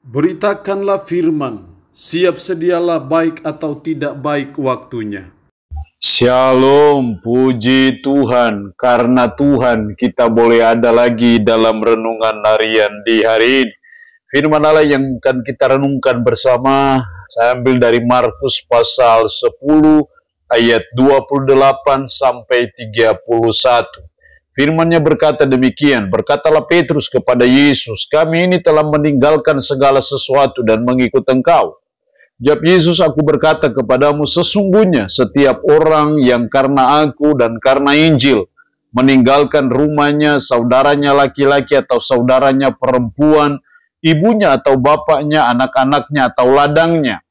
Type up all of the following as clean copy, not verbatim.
Beritakanlah firman, siap sedialah baik atau tidak baik waktunya. Shalom, puji Tuhan, karena Tuhan kita boleh ada lagi dalam renungan harian di hari ini. Firman Allah yang akan kita renungkan bersama, saya ambil dari Markus pasal 10 ayat 28 sampai 31. Firman-Nya berkata demikian, berkatalah Petrus kepada Yesus, kami ini telah meninggalkan segala sesuatu dan mengikut Engkau. Jawab Yesus, aku berkata kepadamu, sesungguhnya setiap orang yang karena aku dan karena Injil meninggalkan rumahnya, saudaranya laki-laki atau saudaranya perempuan, ibunya atau bapaknya, anak-anaknya atau ladangnya,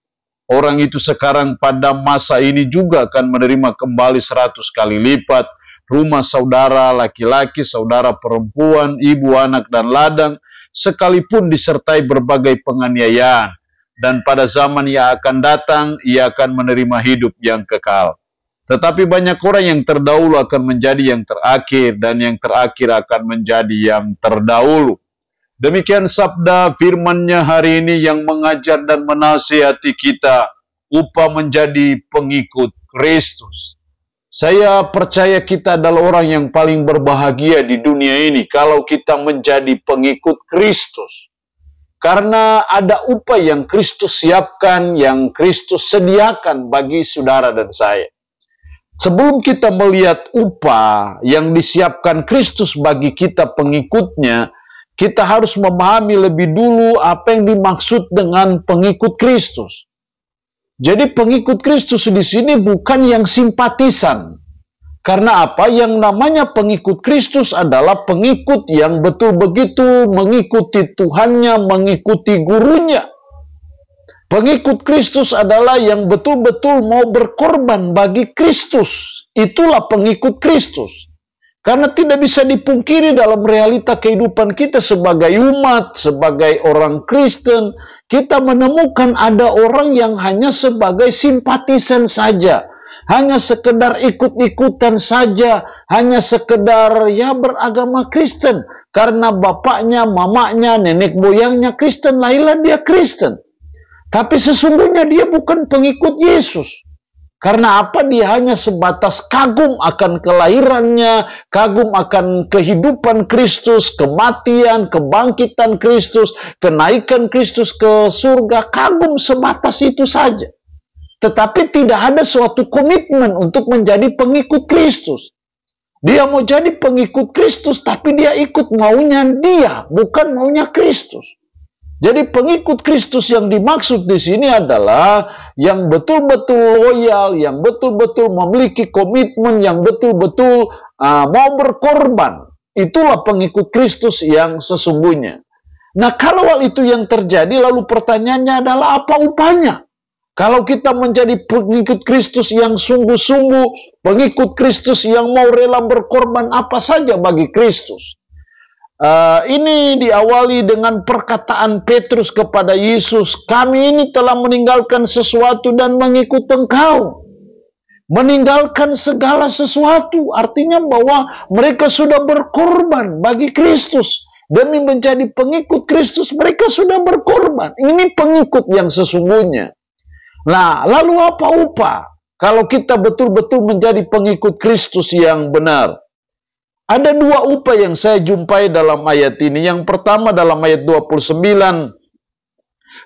orang itu sekarang pada masa ini juga akan menerima kembali 100 kali lipat rumah saudara laki-laki, saudara perempuan, ibu, anak, dan ladang, sekalipun disertai berbagai penganiayaan. Dan pada zaman yang akan datang, ia akan menerima hidup yang kekal. Tetapi banyak orang yang terdahulu akan menjadi yang terakhir, dan yang terakhir akan menjadi yang terdahulu. Demikian sabda firman-Nya hari ini yang mengajar dan menasihati kita upah menjadi pengikut Kristus. Saya percaya kita adalah orang yang paling berbahagia di dunia ini kalau kita menjadi pengikut Kristus. Karena ada upah yang Kristus siapkan, yang Kristus sediakan bagi saudara dan saya. Sebelum kita melihat upah yang disiapkan Kristus bagi kita pengikutnya, kita harus memahami lebih dulu apa yang dimaksud dengan pengikut Kristus. Jadi pengikut Kristus di sini bukan yang simpatisan. Karena apa? Yang namanya pengikut Kristus adalah pengikut yang betul begitu mengikuti Tuhannya, mengikuti gurunya. Pengikut Kristus adalah yang betul-betul mau berkorban bagi Kristus. Itulah pengikut Kristus. Karena tidak bisa dipungkiri dalam realita kehidupan kita sebagai umat, sebagai orang Kristen, kita menemukan ada orang yang hanya sebagai simpatisan saja, hanya sekedar ikut-ikutan saja, hanya sekedar ya beragama Kristen. Karena bapaknya, mamanya, nenek moyangnya Kristen, lahirlah dia Kristen. Tapi sesungguhnya dia bukan pengikut Yesus. Karena apa? Dia hanya sebatas kagum akan kelahirannya, kagum akan kehidupan Kristus, kematian, kebangkitan Kristus, kenaikan Kristus ke surga, kagum sebatas itu saja. Tetapi tidak ada suatu komitmen untuk menjadi pengikut Kristus. Dia mau jadi pengikut Kristus, tapi dia ikut maunya dia, bukan maunya Kristus. Jadi pengikut Kristus yang dimaksud di sini adalah yang betul-betul loyal, yang betul-betul memiliki komitmen, yang betul-betul mau berkorban. Itulah pengikut Kristus yang sesungguhnya. Nah, kalau hal itu yang terjadi, lalu pertanyaannya adalah apa upahnya? Kalau kita menjadi pengikut Kristus yang sungguh-sungguh, pengikut Kristus yang mau rela berkorban apa saja bagi Kristus. Ini diawali dengan perkataan Petrus kepada Yesus, kami ini telah meninggalkan sesuatu dan mengikut Engkau. Meninggalkan segala sesuatu, artinya bahwa mereka sudah berkorban bagi Kristus. Demi menjadi pengikut Kristus, mereka sudah berkorban. Ini pengikut yang sesungguhnya. Nah, lalu apa upah? Kalau kita betul-betul menjadi pengikut Kristus yang benar. Ada dua upah yang saya jumpai dalam ayat ini. Yang pertama dalam ayat 29.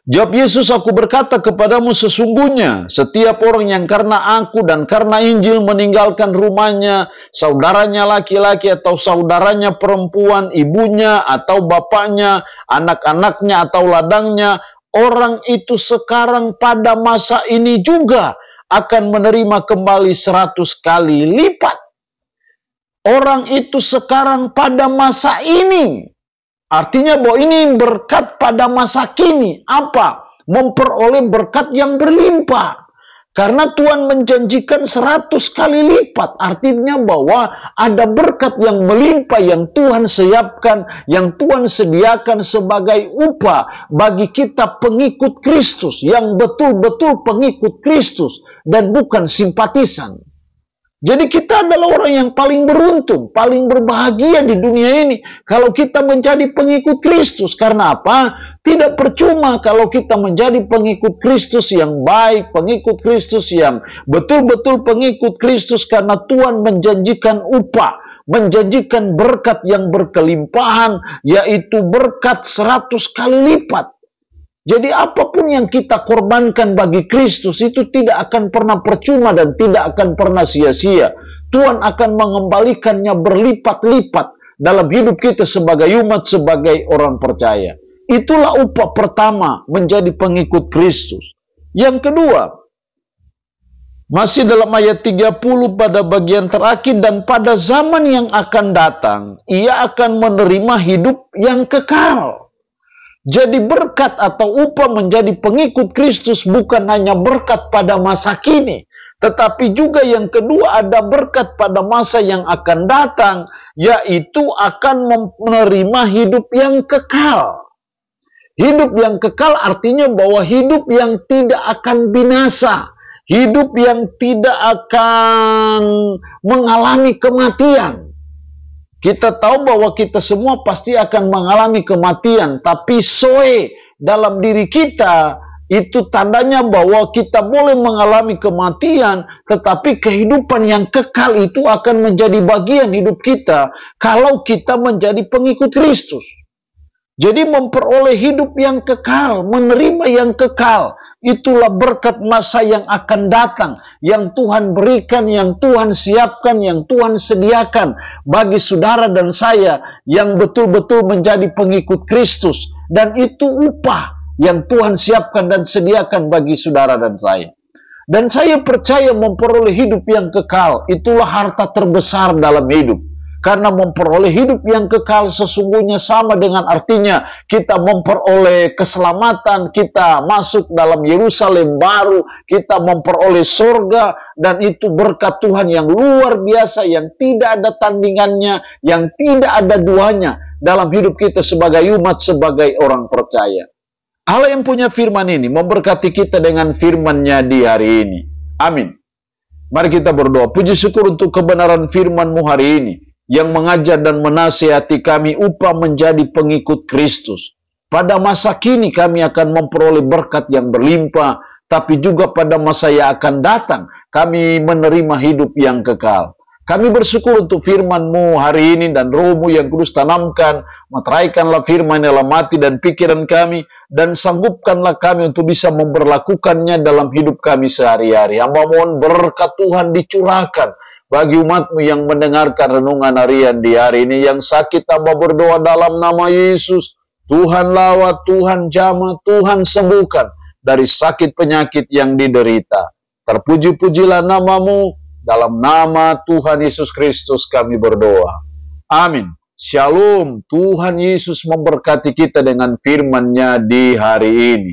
Jawab Yesus, aku berkata kepadamu sesungguhnya setiap orang yang karena aku dan karena Injil meninggalkan rumahnya, saudaranya laki-laki atau saudaranya perempuan, ibunya atau bapaknya, anak-anaknya atau ladangnya, orang itu sekarang pada masa ini juga akan menerima kembali 100 kali lipat. Orang itu sekarang pada masa ini. Artinya bahwa ini berkat pada masa kini. Apa? Memperoleh berkat yang berlimpah. Karena Tuhan menjanjikan 100 kali lipat. Artinya bahwa ada berkat yang melimpah yang Tuhan siapkan, yang Tuhan sediakan sebagai upah bagi kita pengikut Kristus. Yang betul-betul pengikut Kristus dan bukan simpatisan. Jadi kita adalah orang yang paling beruntung, paling berbahagia di dunia ini kalau kita menjadi pengikut Kristus. Karena apa? Tidak percuma kalau kita menjadi pengikut Kristus yang baik, pengikut Kristus yang betul-betul pengikut Kristus, karena Tuhan menjanjikan upah, menjanjikan berkat yang berkelimpahan, yaitu berkat 100 kali lipat. Jadi apapun yang kita korbankan bagi Kristus itu tidak akan pernah percuma dan tidak akan pernah sia-sia. Tuhan akan mengembalikannya berlipat-lipat dalam hidup kita sebagai umat, sebagai orang percaya. Itulah upah pertama menjadi pengikut Kristus. Yang kedua, masih dalam ayat 30 pada bagian terakhir, dan pada zaman yang akan datang, ia akan menerima hidup yang kekal. Jadi berkat atau upah menjadi pengikut Kristus bukan hanya berkat pada masa kini, tetapi juga yang kedua ada berkat pada masa yang akan datang, yaitu akan menerima hidup yang kekal. Hidup yang kekal artinya bahwa hidup yang tidak akan binasa, hidup yang tidak akan mengalami kematian. Kita tahu bahwa kita semua pasti akan mengalami kematian, tapi soe dalam diri kita itu tandanya bahwa kita boleh mengalami kematian, tetapi kehidupan yang kekal itu akan menjadi bagian hidup kita kalau kita menjadi pengikut Kristus. Jadi memperoleh hidup yang kekal, menerima yang kekal, itulah berkat masa yang akan datang, yang Tuhan berikan, yang Tuhan siapkan, yang Tuhan sediakan bagi saudara dan saya yang betul-betul menjadi pengikut Kristus. Dan itu upah yang Tuhan siapkan dan sediakan bagi saudara dan saya. Dan saya percaya memperoleh hidup yang kekal, itulah harta terbesar dalam hidup. Karena memperoleh hidup yang kekal sesungguhnya sama dengan artinya kita memperoleh keselamatan, kita masuk dalam Yerusalem baru, kita memperoleh surga, dan itu berkat Tuhan yang luar biasa, yang tidak ada tandingannya, yang tidak ada duanya dalam hidup kita sebagai umat, sebagai orang percaya. Allah yang punya firman ini memberkati kita dengan firman-Nya di hari ini. Amin. Mari kita berdoa. Puji syukur untuk kebenaran firman-Mu hari ini, yang mengajar dan menasihati kami upah menjadi pengikut Kristus. Pada masa kini kami akan memperoleh berkat yang berlimpah, tapi juga pada masa yang akan datang kami menerima hidup yang kekal. Kami bersyukur untuk firman-Mu hari ini dan Roh-Mu yang kudus tanamkan, meteraikanlah firman dalam hati dan pikiran kami, dan sanggupkanlah kami untuk bisa memberlakukannya dalam hidup kami sehari-hari. Hamba mohon berkat Tuhan dicurahkan bagi umat-Mu yang mendengarkan renungan harian di hari ini. Yang sakit hamba berdoa dalam nama Yesus, Tuhan lawat, Tuhan jamah, Tuhan sembuhkan dari sakit penyakit yang diderita. Terpuji-pujilah nama-Mu, dalam nama Tuhan Yesus Kristus kami berdoa. Amin. Shalom. Tuhan Yesus memberkati kita dengan firman-Nya di hari ini.